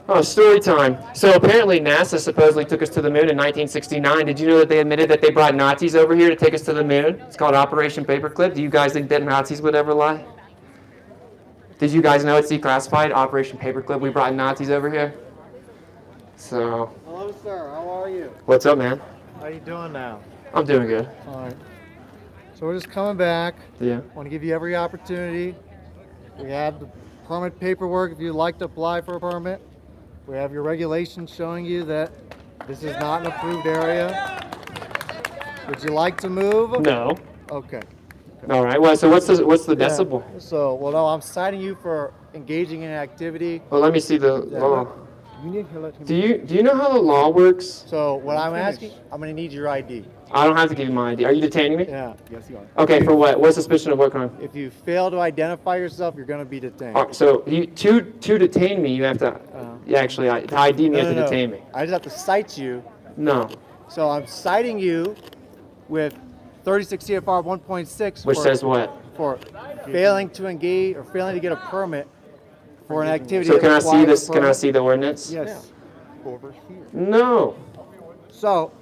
Oh, story time. So apparently NASA supposedly took us to the moon in 1969. Did you know that they admitted that they brought Nazis over here to take us to the moon? It's called Operation Paperclip. Do you guys think that Nazis would ever lie? Did you guys know it's declassified? Operation Paperclip. We brought Nazis over here. So. Hello, sir. How are you? What's up, man? How you doing now? I'm doing good. All right. So we're just coming back. Yeah. Want to give you every opportunity. We have the permit paperwork if you'd like to apply for a permit. We have your regulations showing you that this is not an approved area. Would you like to move? No. Okay. All right. Well, so what's the decibel? So, well, no, I'm citing you for engaging in an activity. Well, let me see the law. You need to let him. Do you know how the law works? So what I'm asking, I'm going to need your ID. I don't have to give you my ID. Are you detaining me? Yeah. Yes, you are. Okay, for what? What suspicion of what crime? If you fail to identify yourself, you're going to be detained. So to detain me, you have to. Yeah, actually, to ID me, you have to detain me. I just have to cite you. No. So I'm citing you with 36 CFR 1.6. Which says what? For failing to engage or failing to get a permit for an activity. So can I see this? Can I see the ordinance? Yes. Over here. No. So.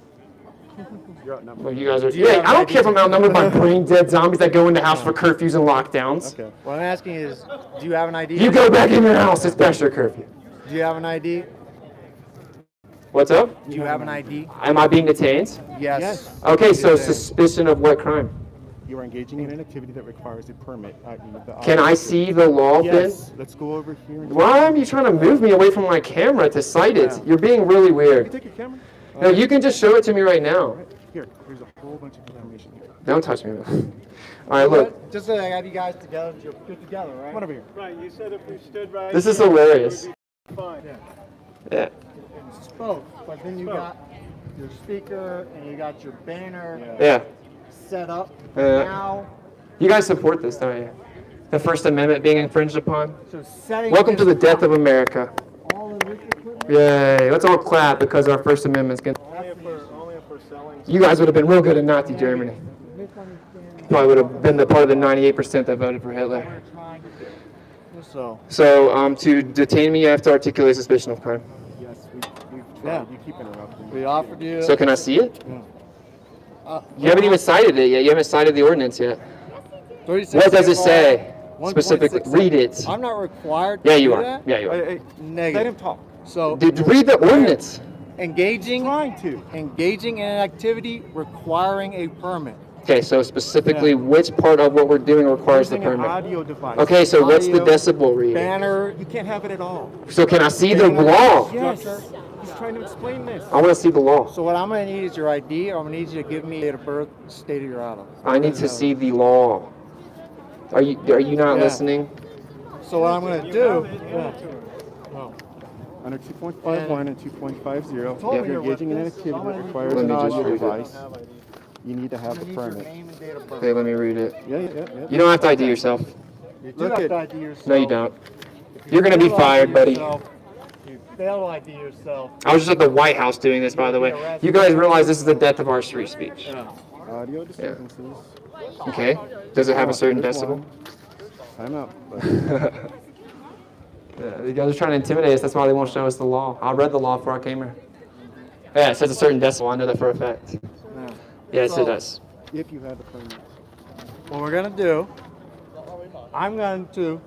Well, you guys are. Yeah, I don't care if I'm outnumbered by brain dead zombies that go in the house for curfews and lockdowns. Okay. What I'm asking is, do you have an ID? You go back in your house. It's past your curfew. Do you have an ID? What's up? Do you have an ID? Am I being detained? Yes. Okay, so suspicion of what crime? You are engaging in an activity that requires a permit. Can I see the law, Yes. then? Let's go over here. Why are you trying to move me away from my camera to cite it? You're being really Can you weird. take your camera? No, you can just show it to me right now. Here's a whole bunch of information here. Don't touch me. All right, look. Just so I have you guys together, you're good together, right? Come on over here. Right, you said if we stood right This is here, hilarious. we'd be fine. Yeah. Spoke, but then you got your speaker and you got your banner Yeah. set up. Yeah. Now, You guys support this, don't you? The First Amendment being infringed upon? so setting Welcome to this the death of America. all in this equipment. Yay. Let's all clap because our First Amendment's going to... Only if we're selling. You guys would have been real good in Nazi Germany. Probably would have been the part of the 98% that voted for Hitler. So, to detain me, you have to articulate suspicion of crime. Yes, we've tried. You keep interrupting. We offered you. So can I see it? Yeah. You haven't even cited it yet. You haven't cited the ordinance yet. 36 What does it CFR say? 1.6. Specifically, read it. I'm not required to Yeah, you do are. that. Yeah, you are. Hey, Negative. let him talk. So Read the ordinance. engaging Trying in an activity requiring a permit. Okay, so specifically, which part of what we're doing requires the Using an permit? audio device. Okay, so what's the Audio, decibel reading? Banner. You can't have it at all. So can I see the law? Yes. He's trying to explain this. I want to see the law. So what I'm going to need is your ID, or I'm going to need you to give me date of birth, state of your auto. I need to see the law. Are you not Yeah. listening? So what I'm going to do. Under 2.51 and 2.50, Told me if you're you're engaging in an with this. activity I'm that gonna- requires Let an me just audio read it. device, you need to have the I need your permit. name and date of birth. Okay, let me read it. Yeah. You don't have to ID yourself. You do Look have at- to ID yourself. No, you don't. If You're gonna be fail to ID fired, buddy. yourself, You fail to ID yourself. I was just at the White House doing this, by the way. You guys realize this is the death of our free speech. Audio disturbances. Okay? Does it have a certain There's decibel? one. Time out. Yeah, you guys are trying to intimidate us. That's why they won't show us the law. I read the law before I came here. Yeah, it says a certain decibel. I know that for a fact. Yes, it does. If you have the permit. What we're going to do, I'm going to,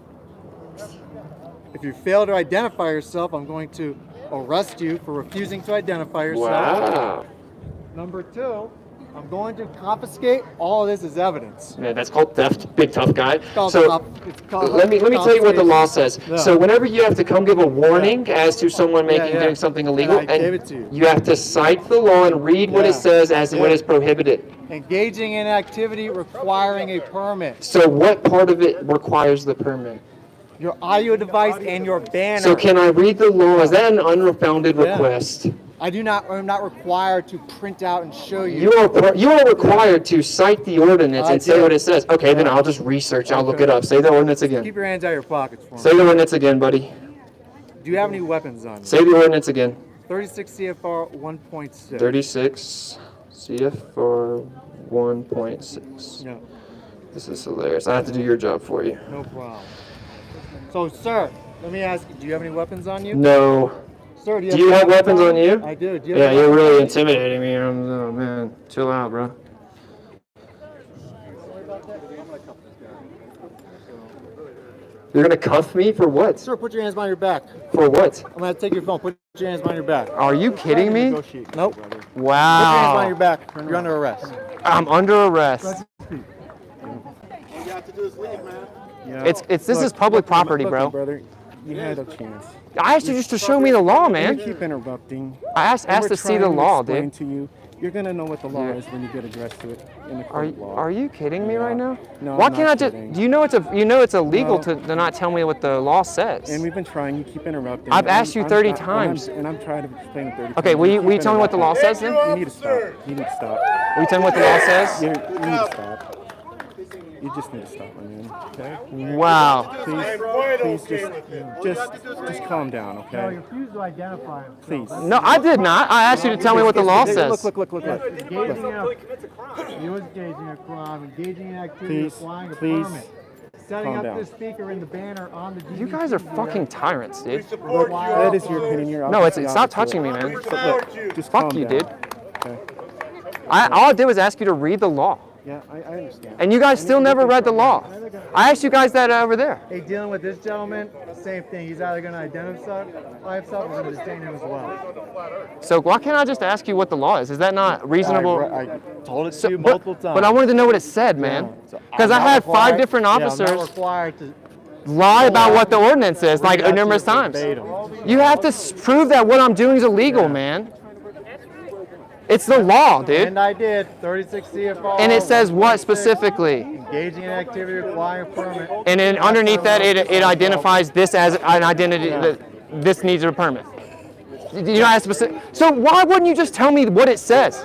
if you fail to identify yourself, I'm going to arrest you for refusing to identify yourself. Wow. Number two, I'm going to confiscate all of this as evidence. Yeah, that's called theft, big tough guy. called So it's called let me tell you what the law says. Yeah. So whenever you have to come give a warning as to someone doing something illegal, And I gave it to you have to cite the law and read what it Yeah. says as to what is prohibited. Engaging in activity requiring a permit. So what part of it requires the permit? Your audio device and your banner. So can I read the law? Is that an unfounded request? I'm not required to print out and show you. You are required to cite the ordinance and say do. what it says. Okay, then I'll just research. I'll look it up. Say the ordinance again. Keep your hands out of your pockets for me. Say the ordinance again, buddy. Do you have any weapons on you? Say the ordinance again. 36 CFR 1.6. 36 CFR 1.6. No, This is hilarious. I have to do your job for you. no problem. So, sir, let me ask you, do you have any weapons on you? No. Sir, Do you have weapons on you? I do. Do you Yeah, have you're weapons? really intimidating me. Oh man, chill out, bro. You're gonna cuff me for what? Sir, put your hands behind your back. For what? I'm gonna take your phone. Put your hands behind your back. Are you kidding me? Negotiate, Nope. brother. Put your hands behind your Wow. back. You're under arrest. I'm under arrest. All you have to do is leave, man. Yeah. This is public property, bro. Brother, you had a chance. I asked you just to show me the law, You man. keep interrupting. I asked And we're to see trying the law, explain dude. to you. You're gonna know what the law Yeah. is when you get addressed to it in the Are court of law. are you kidding me right now? No, Why I'm can't not I just? kidding. Do you know it's illegal No. to not tell me what the law says? And we've been trying. You keep interrupting. I've And asked you I'm 30 and times. I'm trying to explain it 30 times. Okay, will you keep tell me what the law interrupting. says then? You need to stop. You need to stop. Will you tell me what the law says? You need to stop. You just need to stop, my man. Okay? Wow. Please, just calm down, okay? refuse to identify him. Please. No, I did not. I asked you to tell me what the law says. Look. He was engaging a crime, engaging in activity, Please, applying a please, permit, setting calm up down. the speaker and the banner on the You guys are fucking tyrants, dude. Look, that is your opinion. You're No, it's obviously stop opposite. touching me, man. Look, just Fuck calm you, down. dude. Okay? All I did was ask you to read the law, Yeah, I understand. and you guys still never read the law. I asked you guys that over there. Hey, dealing with this gentleman, same thing. He's either going to identify himself or we're going to detain him as well. So why can't I just ask you what the law is? Is that not reasonable? I told it to So- you multiple times. but I wanted to know what it said, man. So Because I'm I not had 5 required- different yeah, I'm officers not required to lie about what the ordinance is, like Read that to numerous you times. verbatim. You have to prove that what I'm doing is illegal, man. It's the law, dude. And I did 36 CFR. And it says what specifically? Engaging in activity requiring a permit. And then underneath that, it identifies this as an identity that this needs a permit. You know, as specific. So why wouldn't you just tell me what it says?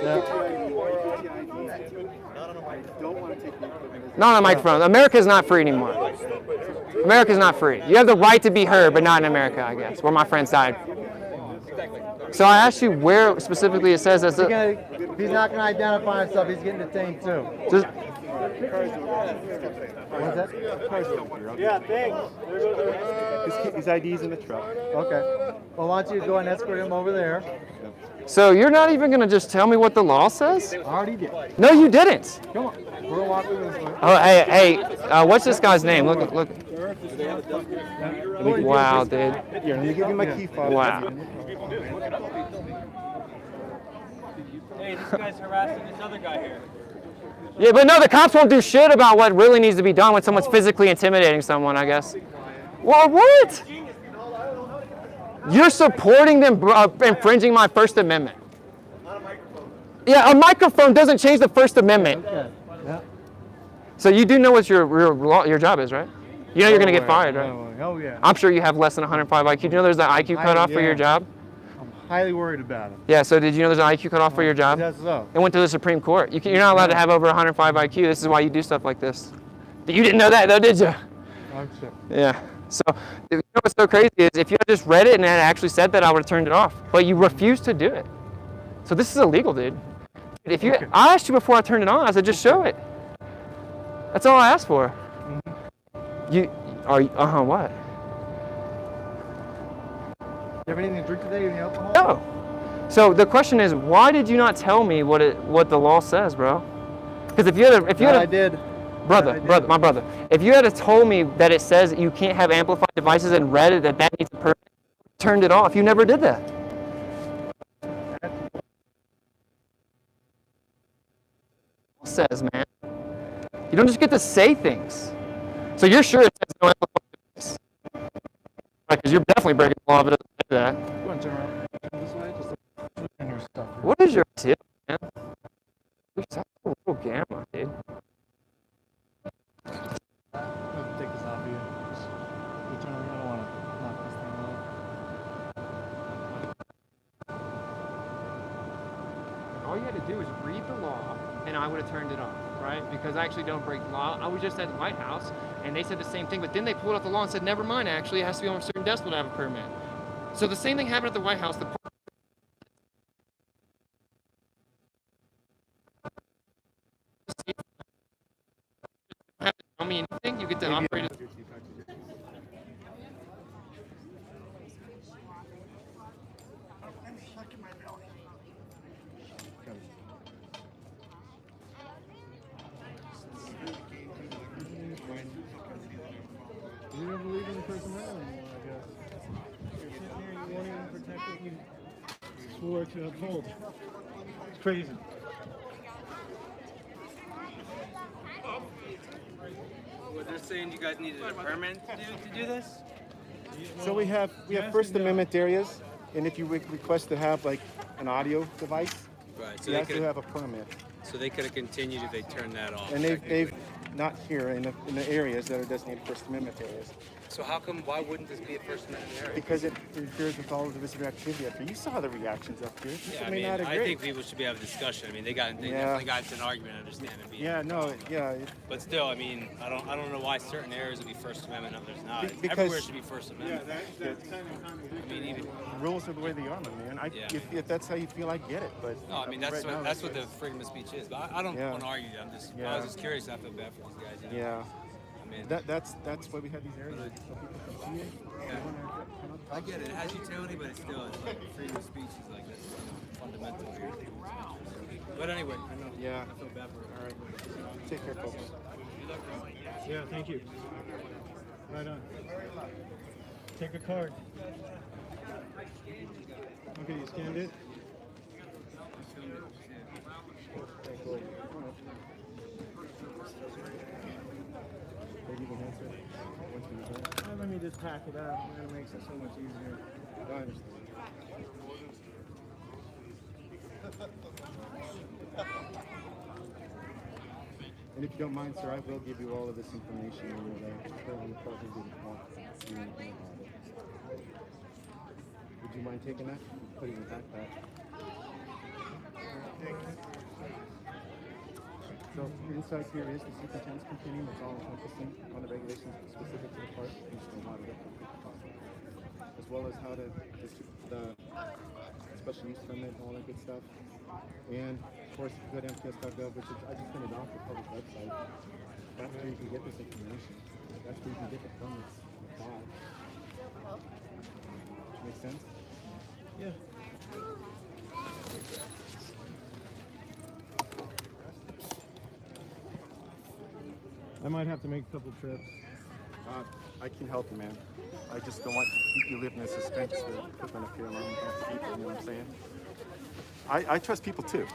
Not on a microphone. America is not free anymore. America is not free. You have the right to be heard, but not in America, I guess, where my friends died. So I asked you where specifically it says that's He's not going to identify himself. He's getting detained too. just What's that? Yeah, thanks. There goes His ID's in the truck. Okay. Well, why don't you go and escort him over there? so you're not even gonna just tell me what the law says? I already did. No, you didn't. Come on. We're going to walk over this way. Oh, hey, what's this guy's name? Look. Wow, dude. Here, let me give you my key fob. Wow. Hey, this guy's harassing this other guy here. Yeah, but no, the cops won't do shit about what really needs to be done when someone's physically intimidating someone, I guess. Well, what? You're supporting them infringing my First Amendment. Yeah, a microphone doesn't change the First Amendment. Okay. Yeah. So you do know what your job is, right? You know you're gonna get fired, right? Oh, yeah. I'm sure you have less than 105 IQ. Do you know there's an IQ cutoff for your job? I'm highly worried about it. Yeah, so did you know there's an IQ cutoff for your job? That's so. It went to the Supreme Court. You're not allowed to have over 105 IQ. This is why you do stuff like this. You didn't know that, though, did you? I'm sure. Yeah. So, you know what's so crazy is if you had just read it and it actually said that, I would have turned it off. But you refused to do it. So this is illegal, dude. If you, I asked you before I turned it on. I said, just show it. That's all I asked for. What? You have anything to drink today? Any alcohol? No. So the question is, why did you not tell me what the law says, bro? Because if you had I did. my brother, if you had told me that it says you can't have amplified devices and read it that needs a permit, turned it off. You never did that. It says, man, you don't just get to say things. So you're sure it says no amplified device? Because you're definitely breaking the law if it doesn't say that. Go and turn around. This way. Just in your stuff. What is your tip, man? You're such a little gamma, dude. Take this off you. Just you turn around. I don't want to knock this thing off. All you had to do was read the law, and I would have turned it off, right? Because I actually don't break the law. I was just at the White House, and they said the same thing, but then they pulled out the law and said, never mind, actually, it has to be on a certain decibel to have a permit. So the same thing happened at the White House. Have to tell me anything, you get to operate it. swore to uphold. It's crazy. Well, they're saying you guys needed a permit to do this? So we have First Amendment areas, and if you request to have like an audio device, Right. you have to have a permit. So they could have continued if they turned that off. And they've not here in the areas that are designated First Amendment areas. So why wouldn't this be a First Amendment area? Because it interferes with all of the visitor activity up here. You saw the reactions up here. Yeah, People may not agree. I think people should be having a discussion. I mean, they definitely got into an argument. I understand it being. Yeah, no, yeah. But still, I mean, I don't know why certain areas would be First Amendment, others not. Because- Everywhere should be First Amendment. That's kind of I mean, even. Rules are the way they are, my man. Yeah. If that's how you feel, I get it. But No, I mean that's right now, that's what the freedom of speech is. But I don't Yeah. want to argue. I was just curious. I feel bad for these guys. You know? Yeah. I mean, That's why we have these areas so people can see it. Yeah. I get it. It has utility, but it's like freedom of speech is like that's fundamental here. But anyway, I know. Yeah. I feel bad for it. All right. Take care, folks. Yeah, thank you. Right on. Take a card. Okay, you scanned it? Let me just pack it up. It makes it so much easier. I understand. And if you don't mind, sir, I will give you all of this information. And probably didn't want to see anything about it. Would you mind taking that? Put it in the backpack. So inside here is the superintendent's companion that's all encompassing on the regulations specific to the park and stormwater as well as how to the special use permit and all that good stuff. And of course, if you go to MTS.gov, which is, I just printed off the public website, that's where you can get this information. That's where you can get the permits applied. Make sense? Yeah. I might have to make a couple trips. I can help you, man. I just don't want to keep you living in suspense with equipment up here along with people, you know what I'm saying? I trust people too.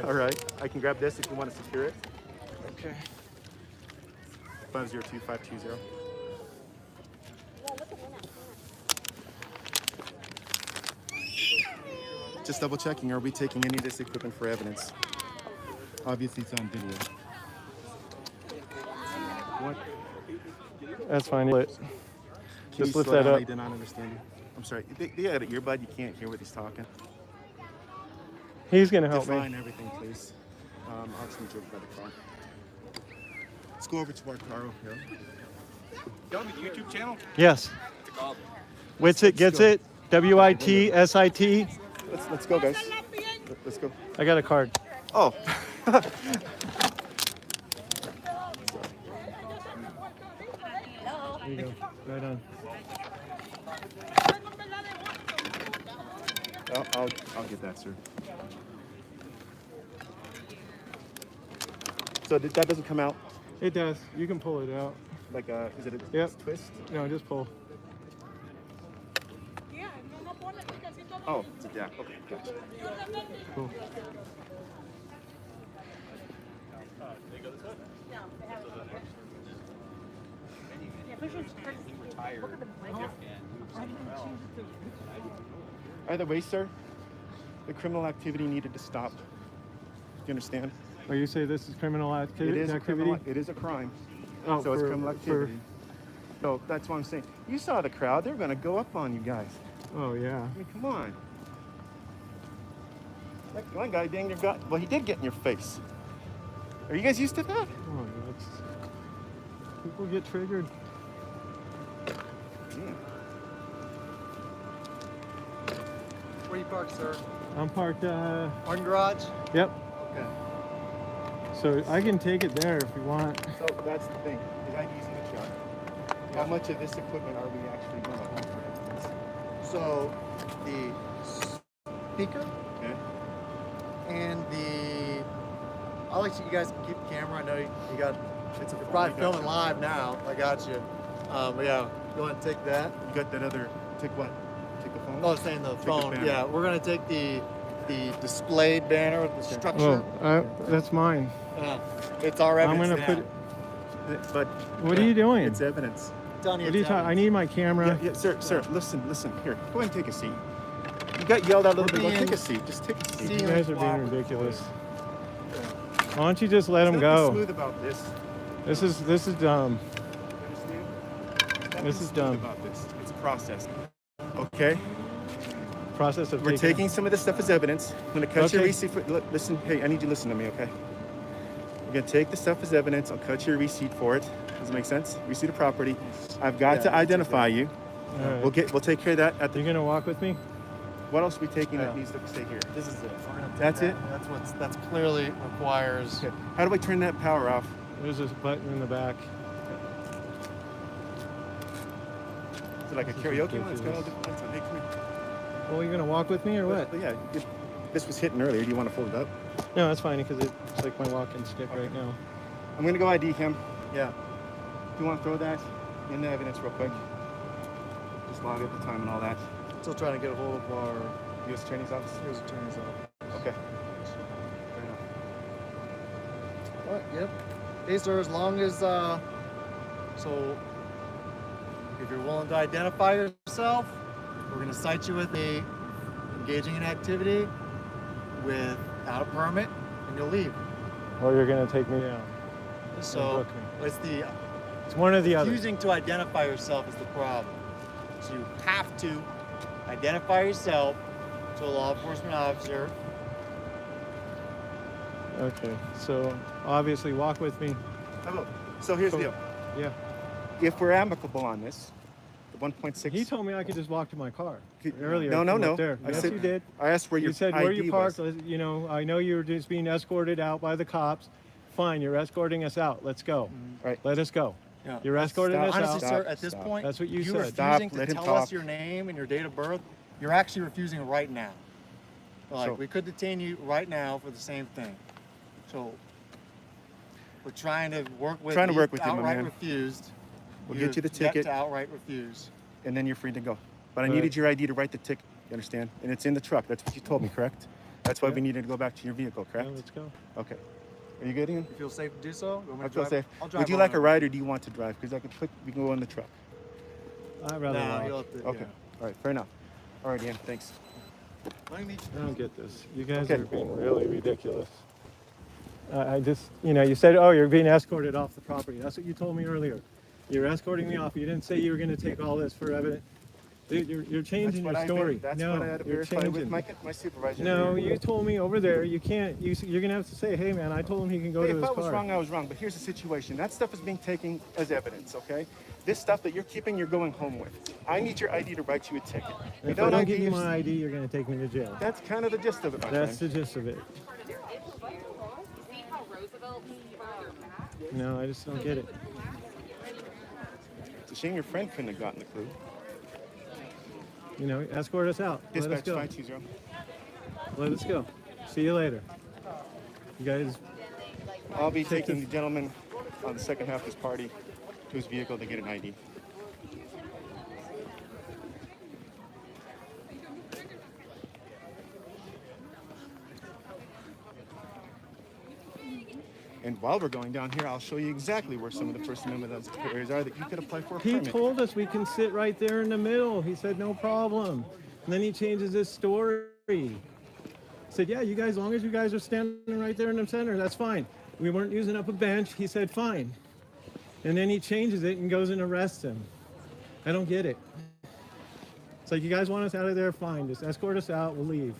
All right, I can grab this if you want to secure it. Okay. 502520. Just double checking, are we taking any of this equipment for evidence? Obviously it's on video. What? That's fine. Can Just you lift slow that down? up. I did not understand you. I'm sorry. They had an earbud. You can't hear what he's talking. He's gonna help me. Define everything, please. I'll just need you over by the car. Let's go over to our car over here. You have a YouTube channel? Yes. What's it called? Witsit Gets It. WITSIT. Let's go, guys. Let's go. I got a card. Oh. There you go. Right on. I'll get that, sir. So that doesn't come out It does. You can pull it out. like is it a Yep. twist? No, just pull. Oh, it's a jack. Okay, gotcha. Cool. Either way, sir, the criminal activity needed to stop. Do you understand? Oh, you say this is criminal activity? It is a criminal. It is a crime. Oh, So it's criminal activity. So that's what I'm saying. You saw the crowd. They're going to go up on you guys. Oh, yeah. I mean, come on. That one guy dang your gut. Well, he did get in your face. Are you guys used to that? Oh, that's... People get triggered. Yeah. Where you parked, sir? I'm parked, Parking garage? yep. Okay. So I can take it there if you want. So that's the thing. Is I'm using the truck. How much of this equipment are we actually going to have for instance? So the speaker Okay. and the, I'll let you guys keep the camera. I know you got, you're probably filming live now. I got you. But yeah, go ahead and take that. You got that other, take what? Take the phone. Oh, saying the the phone. banner. Yeah, we're gonna take the displayed banner with the structure. That's mine. Yeah, it's our I'm evidence gonna now. put it. But What are you doing? it's evidence. Telling you What are you it's talking? I evidence. need my camera. Yeah, sir, listen. Here, go ahead and take a seat. You got yelled at a little bit. Go being- take a seat. Just take a seat. You Seeing guys are being cooperative. ridiculous. Why don't you just let him There's nothing go? smooth about this. This is dumb. You understand? This is Nothing dumb. smooth about this. It's a process. Okay? Process of We're taking some of this stuff as evidence. I'm gonna cut your Okay. receipt for listen, hey, I need you to listen to me, okay? We're gonna take the stuff as evidence. I'll cut your receipt for it. Does it make sense? Receipt of property. I've got to identify you. All right. We'll take care of that at the You're gonna walk with me? what else are we taking that Yeah. needs to stay here? This is it. We're gonna take That's that. it? That's clearly requires. Okay. How do I turn that power off? There's this button in the back. Is it like a This is karaoke one? It's got all ridiculous. different lights on. Hey, come here. Well, you're gonna walk with me or what? But yeah, this was hitting earlier. Do you want to fold it up? No, that's fine because it's like my walking stick right now. I'm gonna go ID him. Yeah. Do you want to throw that in the evidence real quick? Just log at the time and all that. Still trying to get a hold of our U.S. Attorney's Office? U.S. Attorney's office. Okay. Fair enough. What? Yep. Hey, sir. As long as so, if you're willing to identify yourself, we're gonna cite you with engaging in activity without a permit, and you'll leave. Or you're gonna take me down. So book me. it's It's one or the other. refusing to identify yourself is the problem. So you have to identify yourself to a law enforcement officer. Okay. So obviously walk with me. Hello. So here's the deal. Yeah. If we're amicable on this, the 1.6. He told me I could just walk to my car Could- earlier. No, no, from no. up there. I Yes, said- you did. I asked where your You said ID where you parked. was. You know, I know you were just being escorted out by the cops. Fine, you're escorting us out. Let's go. Right. Let us go. Yeah. You're escorting Stop. us Honestly, out. sir, Stop, at this stop. point, That's what you said. refusing Stop, to let him tell us talk. your name and your date of birth. You're actually refusing right now. Like, So- we could detain you right now for the same thing. So we're trying to work with Trying to you. work with you, my Outright man. refused. We'll get you the You've yet ticket. to outright refuse. And then you're free to go. But I Right. needed your ID to write the ticket. You understand? And it's in the truck. That's what you told me, correct? That's why Yeah. we needed to go back to your vehicle, Yeah, correct? let's go. Okay. Are you good, Ian? You feel safe to do so? You want me I to feel drive- safe. I'll drive Would you like a around. ride or do you want to drive? Because I could click, we can go in the truck. I'd rather No, walk. you'll have to, Okay. yeah. All right, fair enough. All right, Ian, thanks. Let me meet I don't get this. You guys Okay. are being really ridiculous. I just, you know, you said, oh, you're being escorted off the property. That's what you told me earlier. You're escorting me off. You didn't say you were going to take all this for evidence. Dude, you're changing your story. That's no, what I had to you're verify changing. with my supervisor. No, you told me over there you can't. You're going to have to say, hey, man, I told him he can go Hey, to if his I was car. wrong, I was wrong. But here's the situation. That stuff is being taken as evidence, okay? This stuff that you're keeping, you're going home with. I need your ID to write you a ticket. If I don't give you my ID, you're going to take me to jail. That's kind of the gist of it, my That's friend. the gist of it. No, I just don't get it. It's a shame your friend couldn't have gotten the clue. You know, escort us out. Let us Dispatch go. 520. Let us go. See you later. You guys, I'll be Take taking this- the gentleman on the second half of his party to his vehicle to get an ID. And while we're going down here, I'll show you exactly where some of the First Amendment areas are that you could apply for a he permit. told us we can sit right there in the middle. He said no problem. And then he changes his story. He said, yeah, you guys, as long as you guys are standing right there in the center, that's fine. We weren't using up a bench. He said, fine. And then he changes it and goes and arrests him. I don't get it. It's like, you guys want us out of there? Fine. Just escort us out. We'll leave.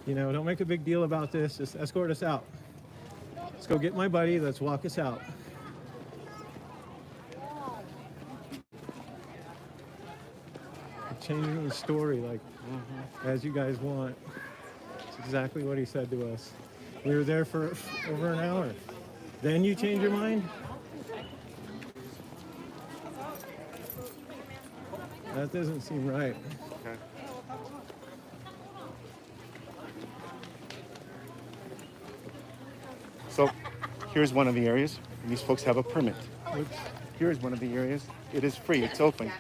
You know, don't make a big deal about this. Just escort us out. Let's go get my buddy. Let's walk us out. Changing the story like as you guys want. It's exactly what he said to us. We were there for over an hour. Then you change your mind? That doesn't seem right. Okay. So here's one of the areas. These folks have a permit. Here is one of the areas. It is free. It's open.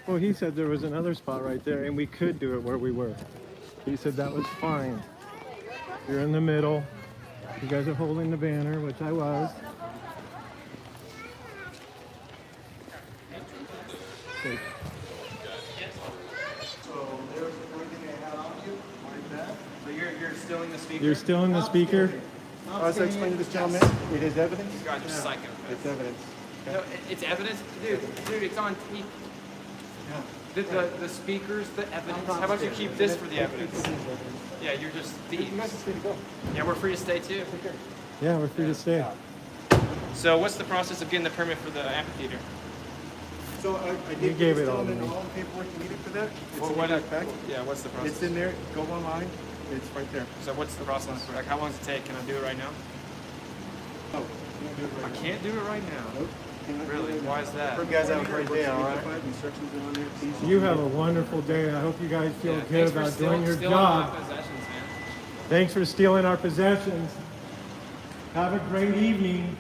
Well, he said there was another spot right there, and we could do it where we were. He said that was fine. You're in the middle. You guys are holding the banner, which I was. Okay. So you're stealing the speaker? You're still in the speaker? As I explained to this gentleman, it is evidence. You guys are psycho. It's evidence. No, it's evidence, dude, it's on tape. The speakers, the evidence. How about you keep this for the evidence? Yeah, you're just thieves. Yeah, we're free to stay too. Yeah, we're free to stay. So what's the process of getting the permit for the amphitheater? So I You did gave give it this all to gentleman me. all the paperwork you needed for that. It's Well, in what your is- backpack. Yeah, what's the process? It's in there. Go online. It's right there. So what's the process? Like, how long does it take? Can I do it right now? Oh, you can do it I right now. can't do it right now. Nope. Cannot do it Really? right now. Why is that? You guys have a great day, all right? Instructions are on there. Please. You have a wonderful day. I hope you guys feel Yeah, good thanks for about doing your stealing job. my possessions, man. Thanks for stealing our possessions. Have a great evening.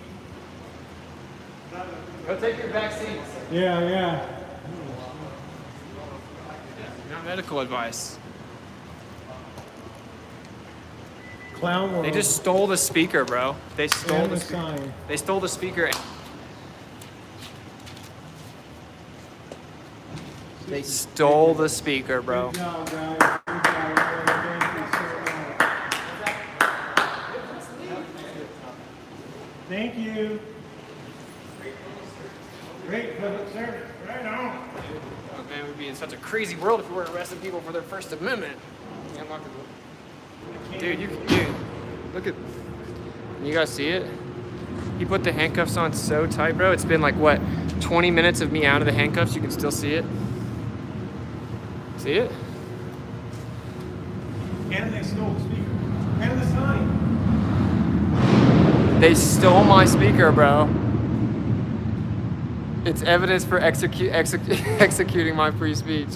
Go take your vaccines. Yeah. Not medical advice. Clown world. They just stole the speaker, bro. They stole and the the speaker. sign. They stole the speaker. They stole the speaker, bro. Good job, guys. Good job. Thank you so much. Thank you. Great public service. Right on. Oh, man, we'd be in such a crazy world if we were arresting people for their First Amendment. Yeah, I'm not gonna- Dude, look at. You guys see it? He put the handcuffs on so tight, bro. It's been like, what, 20 minutes of me out of the handcuffs? You can still see it. See it? And they stole the speaker. And the sign. They stole my speaker, bro. It's evidence for executing my free speech.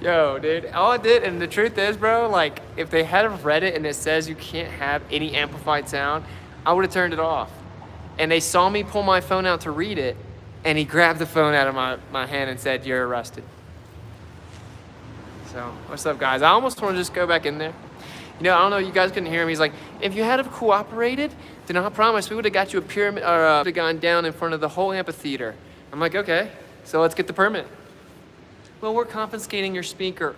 Yo, dude, all I did, and the truth is, bro, like, if they had have read it and it says you can't have any amplified sound, I would have turned it off. And they saw me pull my phone out to read it, and he grabbed the phone out of my hand and said, "You're arrested." So, what's up, guys? I almost want to just go back in there. You know, I don't know, you guys couldn't hear him. He's like, if you had have cooperated, then I promise we would have got you a pyramid, or would have gone down in front of the whole amphitheater. I'm like, okay, so let's get the permit. Well, we're confiscating your speaker.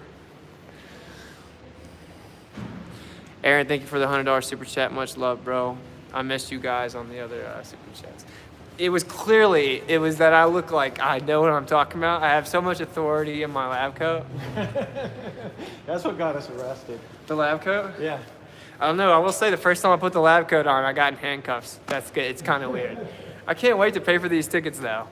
Aaron, thank you for the $100 super chat. Much love, bro. I missed you guys on the other super chats. It was that I look like I know what I'm talking about. I have so much authority in my lab coat. That's what got us arrested. The lab coat? Yeah. I don't know. I will say the first time I put the lab coat on, I got in handcuffs. That's good. It's kind of weird. I can't wait to pay for these tickets, though.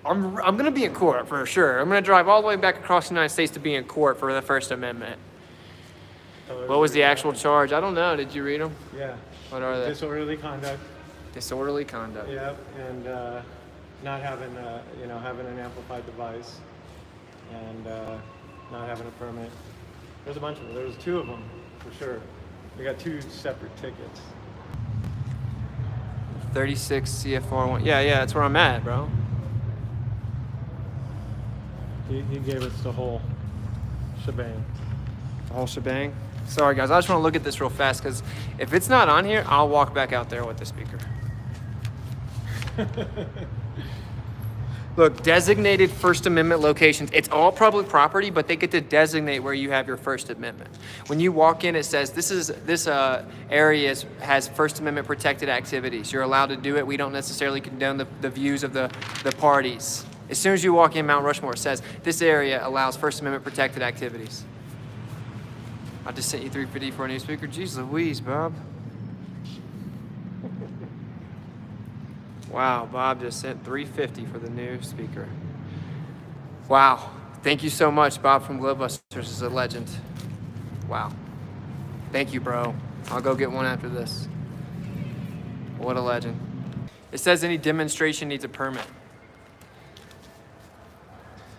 I'm going to be in court for sure. I'm going to drive all the way back across the United States to be in court for the First Amendment. What was the actual charge? I don't know. Did you read them? Yeah. What are they? Disorderly conduct. Disorderly conduct. Yep. And not having, having an amplified device, and not having a permit. There's a bunch of them. There was 2 of them for sure. We got 2 separate tickets. 36 CFR 1. Yeah, that's where I'm at, bro. He gave us the whole shebang. The whole shebang. Sorry, guys. I just want to look at this real fast because if it's not on here, I'll walk back out there with the speaker. Look, designated First Amendment locations. It's all public property, but they get to designate where you have your First Amendment. When you walk in, it says this area has First Amendment protected activities. You're allowed to do it. We don't necessarily condone the views of the parties. As soon as you walk in Mount Rushmore, it says this area allows First Amendment protected activities. I just sent you $350 for a new speaker. Jeez Louise, Bob. Wow, Bob just sent $350 for the new speaker. Wow. Thank you so much, Bob from Globebusters is a legend. Wow. Thank you, bro. I'll go get one after this. What a legend. It says any demonstration needs a permit.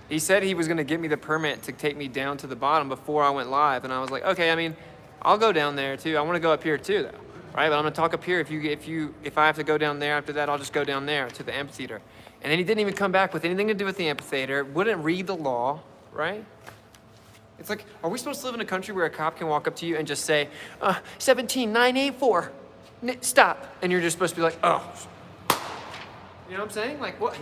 He said he was going to get me the permit to take me down to the bottom before I went live, and I was like, okay, I mean, I'll go down there too. I want to go up here too, though. Right, but I'm gonna talk up here. If I have to go down there after that, I'll just go down there to the amphitheater. And then he didn't even come back with anything to do with the amphitheater, wouldn't read the law, right? It's like, are we supposed to live in a country where a cop can walk up to you and just say, 17984, stop. And you're just supposed to be like, oh. You know what I'm saying? Like, what?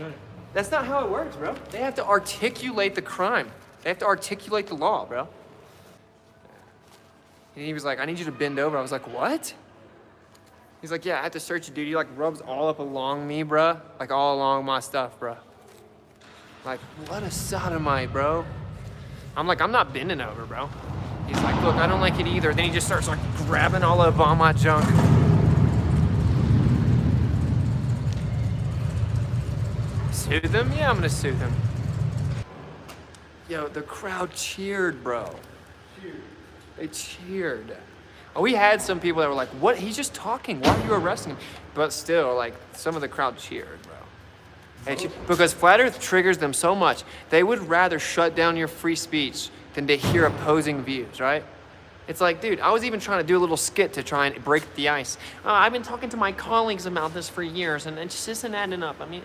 That's not how it works, bro. They have to articulate the crime. They have to articulate the law, bro. And he was like, I need you to bend over. I was like, what? He's like, yeah, I have to search you, dude. He like rubs all up along me, bro. Like all along my stuff, bro. Like, what a sodomite, bro. I'm like, I'm not bending over, bro. He's like, look, I don't like it either. Then he just starts like grabbing all up on my junk. Sue them? Yeah, I'm gonna sue them. Yo, the crowd cheered, bro. They cheered. Oh, we had some people that were like, what? He's just talking. Why are you arresting him? But still, like, some of the crowd cheered, bro. Because flat earth triggers them so much, they would rather shut down your free speech than to hear opposing views, right? It's like, dude, I was even trying to do a little skit to try and break the ice. I've been talking to my colleagues about this for years, and it just isn't adding up. I mean,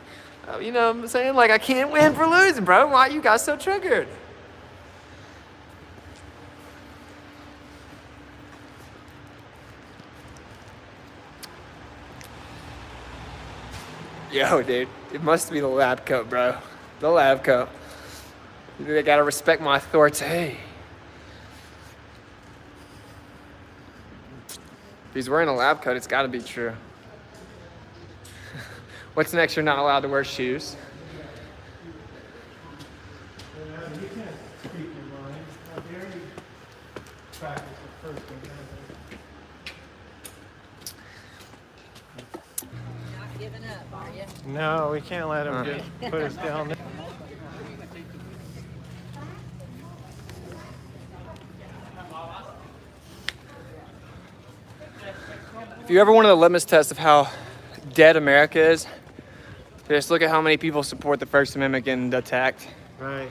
you know what I'm saying? Like, I can't win for losing, bro. Why are you guys so triggered? Yo, dude, it must be the lab coat, bro. The lab coat. They gotta respect my authority. If he's wearing a lab coat, it's gotta be true. What's next? You're not allowed to wear shoes. You can't speak your mind. How dare you practice the First Amendment? Not giving up, are you? No, we can't let him put us down there. If you ever wanted a litmus test of how dead America is, just look at how many people support the First Amendment getting attacked. Right.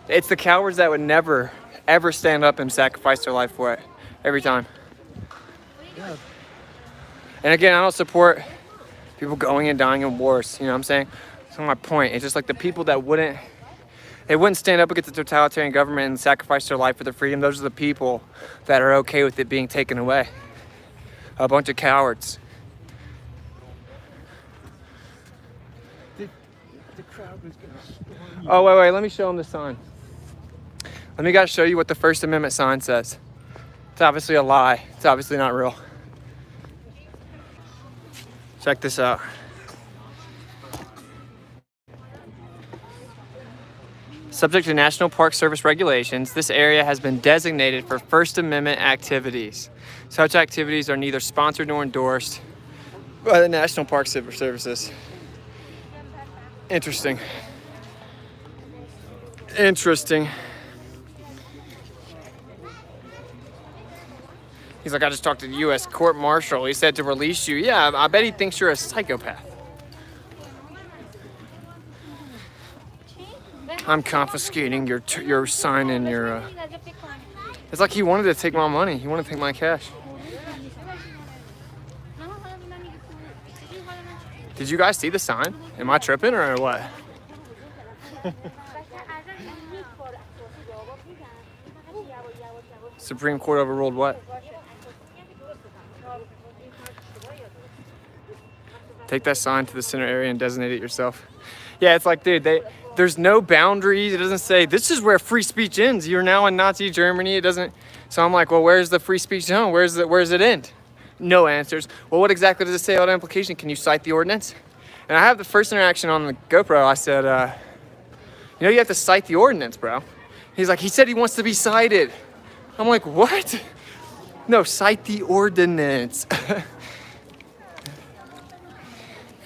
It's the cowards that would never, ever stand up and sacrifice their life for it. Every time. Yeah. And again, I don't support people going and dying in wars. You know what I'm saying? That's my point. It's just like the people that wouldn't stand up against the totalitarian government and sacrifice their life for their freedom. Those are the people that are okay with it being taken away. A bunch of cowards. The crowd was gonna storm. Oh, wait, let me show them the sign. Let me guys show you what the First Amendment sign says. It's obviously a lie. It's obviously not real. Check this out. Subject to National Park Service regulations, this area has been designated for First Amendment activities. Such activities are neither sponsored nor endorsed by the National Park Services. Interesting. Interesting. He's like, I just talked to the U.S. court marshal. He said to release you. Yeah, I bet he thinks you're a psychopath. I'm confiscating your sign and your... It's like he wanted to take my money. He wanted to take my cash. Did you guys see the sign? Am I tripping or what? Supreme Court overruled what? Take that sign to the center area and designate it yourself. Yeah, it's like, dude, there's no boundaries. It doesn't say, this is where free speech ends. You're now in Nazi Germany. It doesn't. So I'm like, well, where's the free speech zone? Where's it end? No answers. Well, what exactly does it say about implication? Can you cite the ordinance? And I have the first interaction on the GoPro. I said, you know, you have to cite the ordinance, bro. He's like, he said he wants to be cited. I'm like, what? No, cite the ordinance.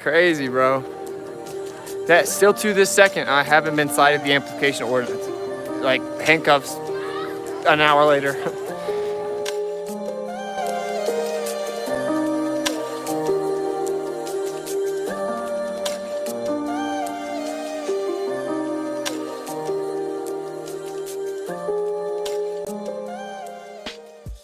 Crazy, bro. That still to this second, I haven't been cited the implication ordinance. Like handcuffs an hour later.